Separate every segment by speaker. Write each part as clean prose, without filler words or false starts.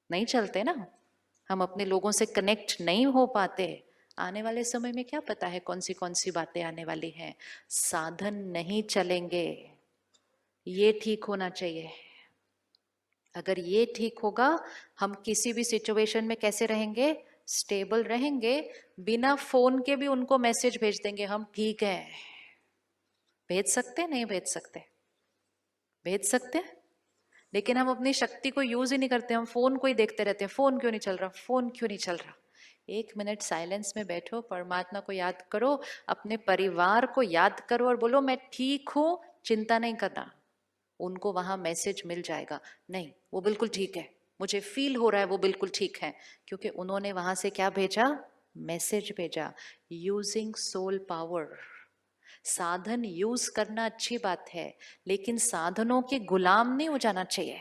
Speaker 1: नहीं चलते ना, हम अपने लोगों से कनेक्ट नहीं हो पाते। आने वाले समय में क्या पता है कौन सी बातें आने वाली हैं। साधन नहीं चलेंगे, ये ठीक होना चाहिए। अगर ये ठीक होगा, हम किसी भी सिचुएशन में कैसे रहेंगे, स्टेबल रहेंगे। बिना फोन के भी उनको मैसेज भेज देंगे हम ठीक है। भेज सकते नहीं भेज सकते, भेज सकते। लेकिन हम अपनी शक्ति को यूज ही नहीं करते, हम फोन को ही देखते रहते हैं, फोन क्यों नहीं चल रहा, फोन क्यों नहीं चल रहा। 1 मिनट साइलेंस में बैठो, परमात्मा को याद करो, अपने परिवार को याद करो और बोलो मैं ठीक हूं, चिंता नहीं करना। उनको वहां मैसेज मिल जाएगा, नहीं वो बिल्कुल ठीक है, मुझे फील हो रहा है वो बिल्कुल ठीक है, क्योंकि उन्होंने वहां से क्या भेजा, मैसेज भेजा। Using soul power. साधन यूज करना अच्छी बात है, लेकिन साधनों के गुलाम नहीं हो जाना चाहिए।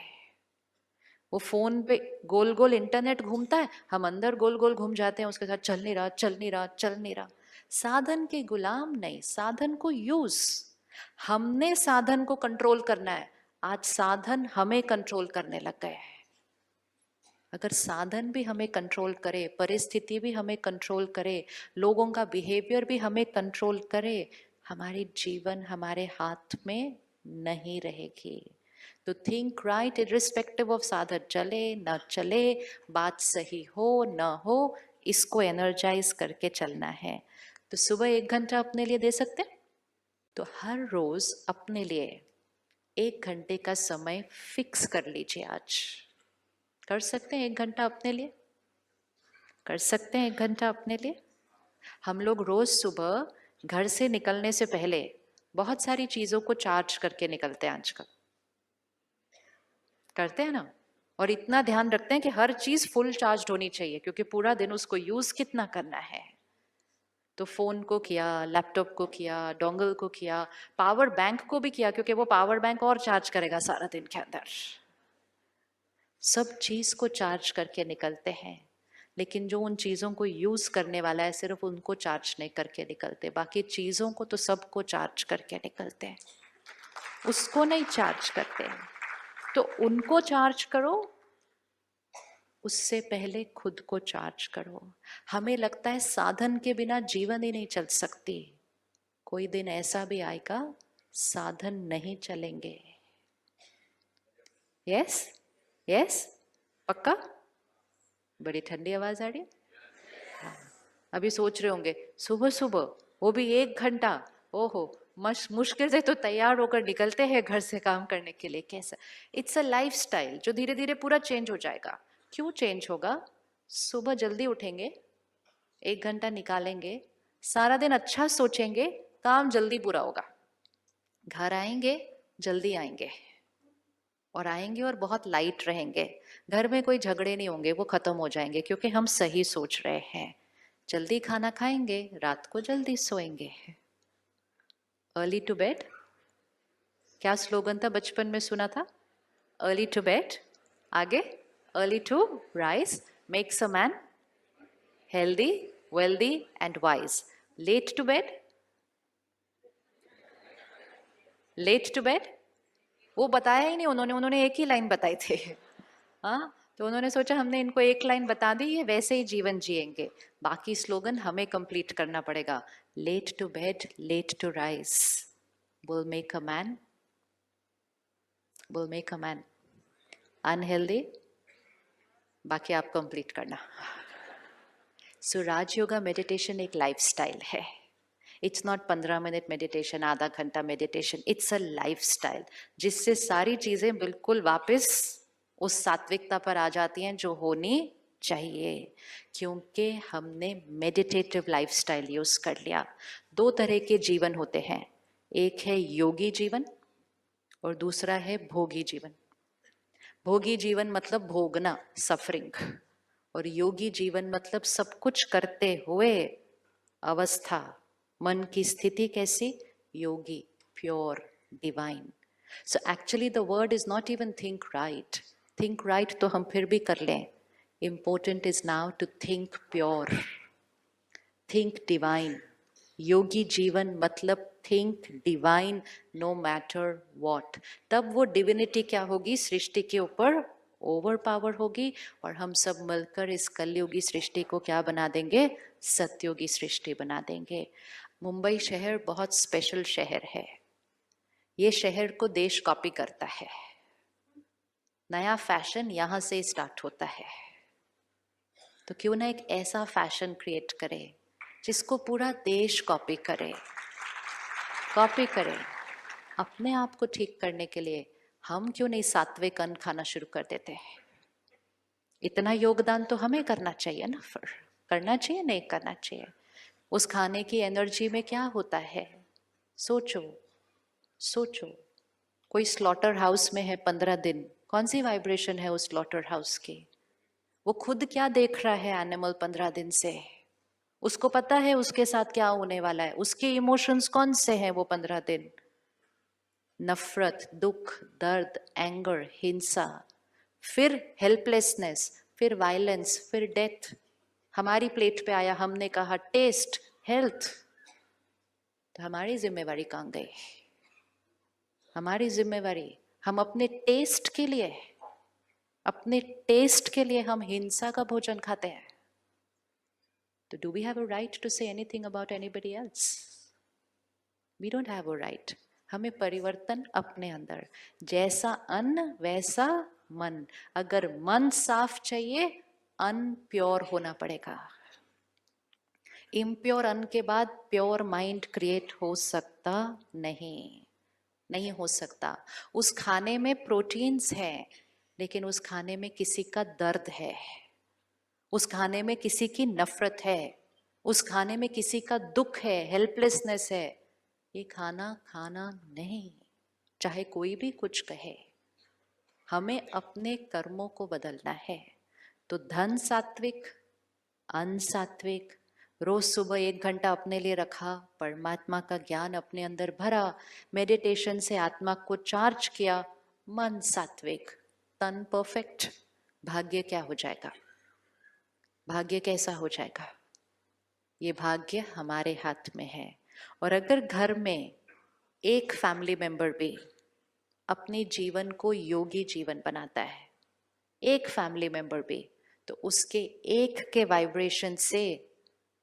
Speaker 1: वो फोन पे गोल गोल इंटरनेट घूमता है, हम अंदर गोल गोल घूम जाते हैं उसके साथ, चल नहीं रहा चल नहीं रहा चल नहीं रहा। साधन के गुलाम नहीं, साधन को यूज। हमने साधन को कंट्रोल करना है, आज साधन हमें कंट्रोल करने लग गए हैं। अगर साधन भी हमें कंट्रोल करे, परिस्थिति भी हमें कंट्रोल करे, लोगों का बिहेवियर भी हमें कंट्रोल करे, हमारी जीवन हमारे हाथ में नहीं रहेगी। तो थिंक राइट इरिस्पेक्टिव ऑफ साधन चले न चले, बात सही हो न हो, इसको एनर्जाइज करके चलना है। तो सुबह 1 घंटा अपने लिए दे सकते हैं, तो हर रोज अपने लिए 1 घंटे का समय फिक्स कर लीजिए। आज कर सकते हैं 1 घंटा अपने लिए, कर सकते हैं 1 घंटा अपने लिए। हम लोग रोज सुबह घर से निकलने से पहले बहुत सारी चीजों को चार्ज करके निकलते हैं आजकल, करते हैं ना। और इतना ध्यान रखते हैं कि हर चीज फुल चार्ज होनी चाहिए, क्योंकि पूरा दिन उसको यूज कितना करना है। तो फोन को किया, लैपटॉप को किया, डोंगल को किया, पावर बैंक को भी किया, क्योंकि वो पावर बैंक और चार्ज करेगा सारा दिन के अंदर। सब चीज को चार्ज करके निकलते हैं, लेकिन जो उन चीजों को यूज करने वाला है सिर्फ उनको चार्ज नहीं करके निकलते, बाकी चीजों को तो सबको चार्ज करके निकलते हैं, उसको नहीं चार्ज करते हैं। तो उनको चार्ज करो, उससे पहले खुद को चार्ज करो। हमें लगता है साधन के बिना जीवन ही नहीं चल सकती, कोई दिन ऐसा भी आएगा साधन नहीं चलेंगे। यस यस, पक्का। बड़ी ठंडी आवाज आ रही है। अभी सोच रहे होंगे सुबह सुबह वो भी 1 घंटा, ओहो मुश्किल से तो तैयार होकर निकलते हैं घर से काम करने के लिए, कैसा। इट्स अ लाइफ स्टाइल जो धीरे धीरे पूरा चेंज हो जाएगा। क्यों चेंज होगा, सुबह जल्दी उठेंगे, 1 घंटा निकालेंगे, सारा दिन अच्छा सोचेंगे, काम जल्दी पूरा होगा। घर आएंगे जल्दी आएंगे, और आएंगे और बहुत लाइट रहेंगे। घर में कोई झगड़े नहीं होंगे, वो खत्म हो जाएंगे, क्योंकि हम सही सोच रहे हैं। जल्दी खाना खाएंगे, रात को जल्दी सोएंगे। अर्ली टू बेड, क्या स्लोगन था बचपन में सुना था, अर्ली टू बेड, आगे early to rise makes a man healthy wealthy and wise. Late to bed, late to bed वो बताया ही नहीं उन्होंने, उन्होंने एक ही लाइन बताई थी। हाँ, तो उन्होंने सोचा हमने इनको एक लाइन बता दी, ये वैसे ही जीवन जिएंगे, बाकी स्लोगन हमें कंप्लीट करना पड़ेगा। Late to bed late to rise will make a man, will make a man unhealthy, बाकी आप कंप्लीट करना। सो राजयोगा मेडिटेशन एक लाइफस्टाइल है। इट्स नॉट 15 मिनट मेडिटेशन, आधा घंटा मेडिटेशन, इट्स अ लाइफस्टाइल, जिससे सारी चीजें बिल्कुल वापस उस सात्विकता पर आ जाती हैं जो होनी चाहिए, क्योंकि हमने मेडिटेटिव लाइफस्टाइल यूज कर लिया। 2 तरह के जीवन होते हैं, एक है योगी जीवन और दूसरा है भोगी जीवन। भोगी जीवन मतलब भोगना, सफरिंग, और योगी जीवन मतलब सब कुछ करते हुए अवस्था, मन की स्थिति कैसी, योगी, pure, divine. So actually the word is not even think right, think right तो हम फिर भी कर लें, important is now to think pure, think divine. योगी जीवन मतलब think divine no matter what. तब वो डिविनिटी क्या होगी, सृष्टि के ऊपर ओवर पावर होगी और हम सब मिलकर इस कलयुगी सृष्टि को क्या बना देंगे? सतयुगी सृष्टि बना देंगे। मुंबई शहर बहुत स्पेशल शहर है। ये शहर को देश कॉपी करता है। नया फैशन यहां से स्टार्ट होता है। तो क्यों ना एक ऐसा फैशन क्रिएट करे जिसको पूरा देश कॉपी करे। अपने आप को ठीक करने के लिए हम क्यों नहीं सात्विक अन्न खाना शुरू कर देते हैं? इतना योगदान तो हमें करना चाहिए ना। फिर करना चाहिए, नहीं करना चाहिए? उस खाने की एनर्जी में क्या होता है? सोचो सोचो। कोई स्लॉटर हाउस में है 15 दिन, कौन सी वाइब्रेशन है उस स्लॉटर हाउस की? वो खुद क्या देख रहा है एनिमल 15 दिन से? उसको पता है उसके साथ क्या होने वाला है। उसके इमोशंस कौन से हैं वो 15 दिन? नफरत, दुख, दर्द, एंगर, हिंसा, फिर हेल्पलेसनेस, फिर वायलेंस, फिर डेथ। हमारी प्लेट पे आया, हमने कहा टेस्ट, हेल्थ। तो हमारी जिम्मेवारी कहाँ गई? हमारी जिम्मेवारी, हम अपने टेस्ट के लिए हम हिंसा का भोजन खाते हैं। तो do we have a right to say anything about anybody else? We don't have a right. हमें परिवर्तन अपने अंदर, जैसा अन्न वैसा मन। अगर मन साफ चाहिए, अन्न प्योर होना पड़ेगा। इम्प्योर अन्न के बाद प्योर माइंड क्रिएट हो सकता नहीं हो सकता। उस खाने में प्रोटीन्स है, लेकिन उस खाने में किसी का दर्द है, उस खाने में किसी की नफरत है, उस खाने में किसी का दुख है, हेल्पलेसनेस है। ये खाना खाना नहीं, चाहे कोई भी कुछ कहे। हमें अपने कर्मों को बदलना है। तो धन सात्विक, अन्न सात्विक, रोज सुबह 1 घंटा अपने लिए रखा, परमात्मा का ज्ञान अपने अंदर भरा, मेडिटेशन से आत्मा को चार्ज किया, मन सात्विक, तन परफेक्ट। भाग्य क्या हो जाएगा? भाग्य कैसा हो जाएगा? ये भाग्य हमारे हाथ में है। और अगर घर में एक फैमिली मेंबर भी अपने जीवन को योगी जीवन बनाता है, एक फैमिली मेंबर भी, तो उसके एक के वाइब्रेशन से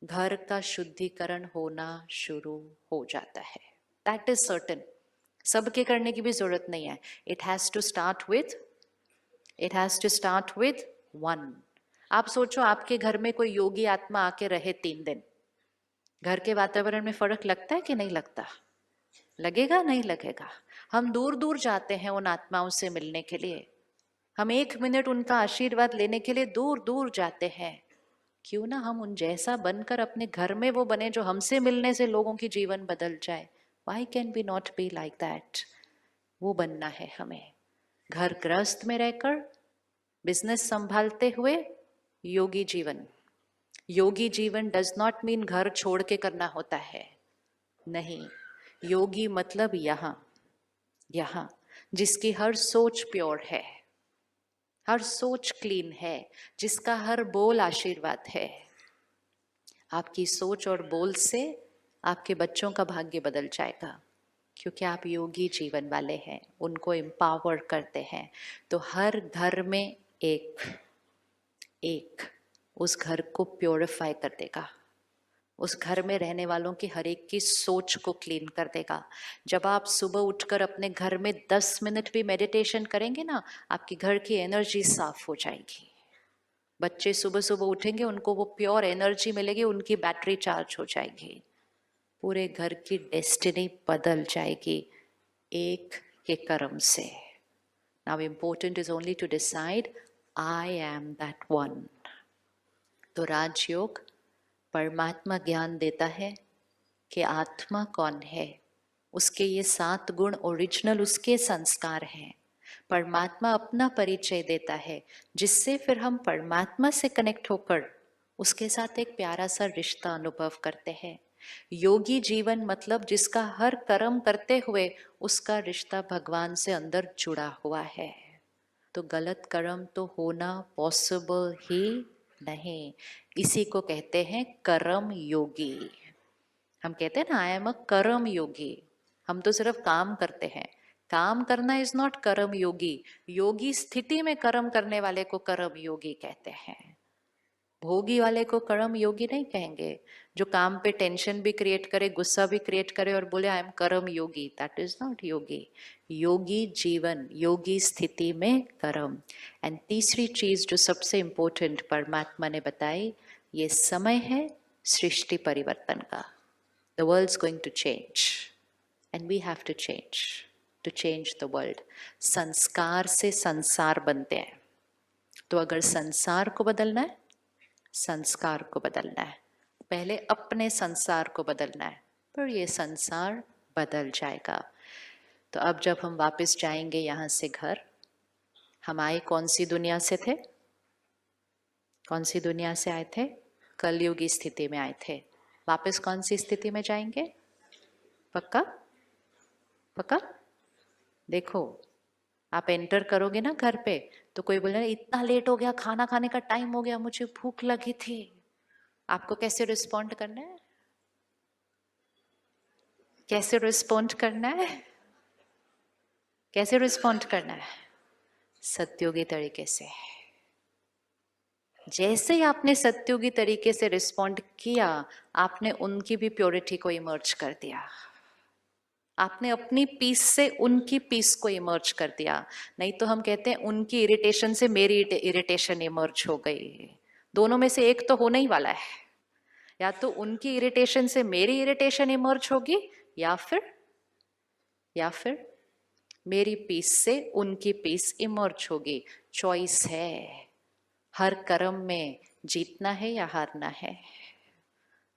Speaker 1: घर का शुद्धिकरण होना शुरू हो जाता है। That is certain. सबके करने की भी जरूरत नहीं है। It has to start with one. आप सोचो, आपके घर में कोई योगी आत्मा आके रहे 3 दिन, घर के वातावरण में फर्क लगता है कि नहीं लगता? लगेगा, नहीं लगेगा? हम दूर दूर जाते हैं उन आत्माओं से मिलने के लिए। हम 1 मिनट उनका आशीर्वाद लेने के लिए दूर दूर जाते हैं। क्यों ना हम उन जैसा बनकर अपने घर में वो बने जो हमसे मिलने से लोगों की जीवन बदल जाए। Why can we not be like that? वो बनना है हमें। घर गृहस्थ में रहकर, बिजनेस संभालते हुए योगी जीवन। योगी जीवन डज नॉट मीन घर छोड़ के करना होता है, नहीं। योगी मतलब यहाँ जिसकी हर सोच प्योर है, हर सोच क्लीन है, जिसका हर बोल आशीर्वाद है। आपकी सोच और बोल से आपके बच्चों का भाग्य बदल जाएगा, क्योंकि आप योगी जीवन वाले हैं, उनको एम्पावर करते हैं। तो हर घर में एक उस घर को प्योरीफाई कर देगा, उस घर में रहने वालों की हर एक की सोच को क्लीन कर देगा। जब आप सुबह उठकर अपने घर में 10 मिनट भी मेडिटेशन करेंगे ना, आपकी घर की एनर्जी साफ हो जाएगी। बच्चे सुबह सुबह उठेंगे, उनको वो प्योर एनर्जी मिलेगी, उनकी बैटरी चार्ज हो जाएगी, पूरे घर की डेस्टिनी बदल जाएगी एक के कर्म से। Now important is only to decide I am that one. तो राजयोग परमात्मा ज्ञान देता है कि आत्मा कौन है, उसके ये 7 गुण ओरिजिनल उसके संस्कार हैं। परमात्मा अपना परिचय देता है, जिससे फिर हम परमात्मा से कनेक्ट होकर उसके साथ एक प्यारा सा रिश्ता अनुभव करते हैं। योगी जीवन मतलब जिसका हर कर्म करते हुए उसका रिश्ता भगवान से अंदर जुड़ा हुआ है। तो गलत कर्म तो होना पॉसिबल ही नहीं। इसी को कहते हैं कर्म योगी। हम कहते हैं ना, आई एम अ कर्म योगी। हम तो सिर्फ काम करते हैं, काम करना इज नॉट कर्म योगी। योगी स्थिति में कर्म करने वाले को कर्म योगी कहते हैं, भोगी वाले को कर्म योगी नहीं कहेंगे। जो काम पे टेंशन भी क्रिएट करे, गुस्सा भी क्रिएट करे और बोले आई एम कर्म योगी, दैट इज नॉट योगी। योगी जीवन, योगी स्थिति में कर्म। एंड तीसरी चीज जो सबसे इंपॉर्टेंट परमात्मा ने बताई, ये समय है सृष्टि परिवर्तन का। The world is going to change and we have to change the world. संस्कार से संसार बनते हैं, तो अगर संसार को बदलना है, संस्कार को बदलना है, पहले अपने संसार को बदलना है, पर ये संसार बदल जाएगा। तो अब जब हम वापस जाएंगे यहाँ से घर, हम आए कौन सी दुनिया से थे? कौन सी दुनिया से आए थे? कलयुगी स्थिति में आए थे। वापस कौन सी स्थिति में जाएंगे? पक्का? पक्का? देखो, आप एंटर करोगे ना घर पे, तो कोई बोले इतना लेट हो गया, खाना खाने का टाइम हो गया, मुझे भूख लगी थी। आपको कैसे रिस्पॉन्ड करना है? कैसे रिस्पॉन्ड करना है? कैसे रिस्पॉन्ड करना है? सत्योगी तरीके से। जैसे ही आपने सत्योगी तरीके से रिस्पॉन्ड किया, आपने उनकी भी प्योरिटी को इमर्ज कर दिया। आपने अपनी पीस से उनकी पीस को इमर्ज कर दिया। नहीं तो हम कहते हैं उनकी इरिटेशन से मेरी इरिटेशन इमर्ज हो गई। दोनों में से एक तो होने ही वाला है। या तो उनकी इरिटेशन से मेरी इरिटेशन इमर्ज होगी, या फिर मेरी पीस से उनकी पीस इमर्ज होगी। चॉइस है। हर कर्म में जीतना है या हारना है।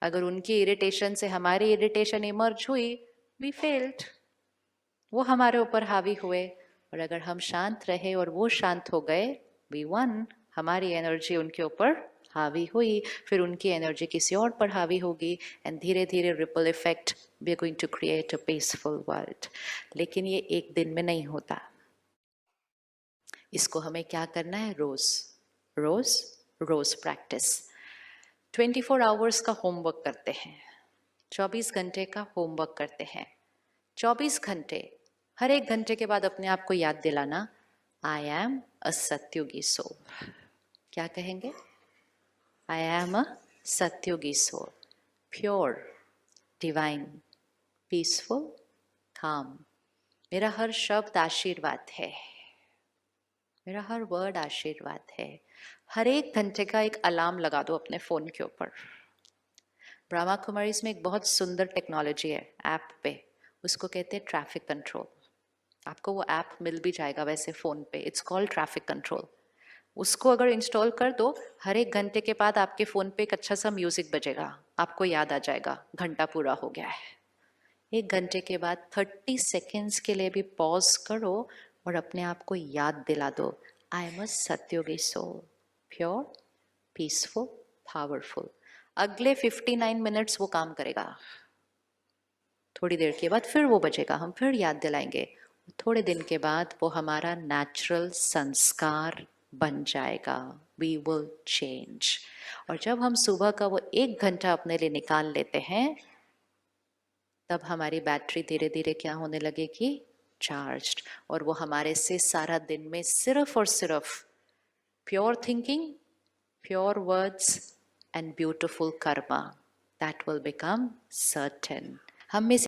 Speaker 1: अगर उनकी इरिटेशन से हमारी इरिटेशन इमर्ज हुई, वी फेल्ड, वो हमारे ऊपर हावी हुए। और अगर हम शांत रहे और वो शांत हो गए, वी वन, हमारी एनर्जी उनके ऊपर हावी हुई, फिर उनकी एनर्जी किसी और पर हावी होगी, एंड धीरे धीरे ripple effect, we are going to create a peaceful world. लेकिन ये एक दिन में नहीं होता। इसको हमें क्या करना है? रोज रोज रोज प्रैक्टिस। 24 आवर्स का होमवर्क करते हैं, 24 घंटे का होमवर्क करते हैं। 24 घंटे, हर एक घंटे के बाद अपने आप को याद दिलाना, आई एम अ सत्युगी सोल। क्या कहेंगे? आई एम अ सत्युगी सोल, प्योर, डिवाइन, पीसफुल, काम। मेरा हर शब्द आशीर्वाद है, मेरा हर वर्ड आशीर्वाद है। हर एक घंटे का एक अलार्म लगा दो अपने फोन के ऊपर। ब्रह्मा कुमारीज में एक बहुत सुंदर टेक्नोलॉजी है ऐप पे, उसको कहते हैं ट्रैफिक कंट्रोल। आपको वो ऐप मिल भी जाएगा वैसे फ़ोन पे, इट्स कॉल्ड ट्रैफिक कंट्रोल। उसको अगर इंस्टॉल कर दो, हर एक घंटे के बाद आपके फ़ोन पे एक अच्छा सा म्यूज़िक बजेगा, आपको याद आ जाएगा घंटा पूरा हो गया है। एक घंटे के बाद 30 सेकेंड्स के लिए भी पॉज करो और अपने आप को याद दिला दो, आई एम अ सत्योगी सोल, प्योर, पीसफुल, पावरफुल। अगले 59 मिनट्स वो काम करेगा। थोड़ी देर के बाद फिर वो बजेगा, हम फिर याद दिलाएंगे। थोड़े दिन के बाद वो हमारा नेचुरल संस्कार बन जाएगा। We will change. और जब हम सुबह का वो 1 घंटा अपने लिए निकाल लेते हैं, तब हमारी बैटरी धीरे धीरे क्या होने लगेगी? चार्ज्ड। और वो हमारे से सारा दिन में सिर्फ और सिर्फ pure thinking, pure words and beautiful Karma, that will become certain. हम में से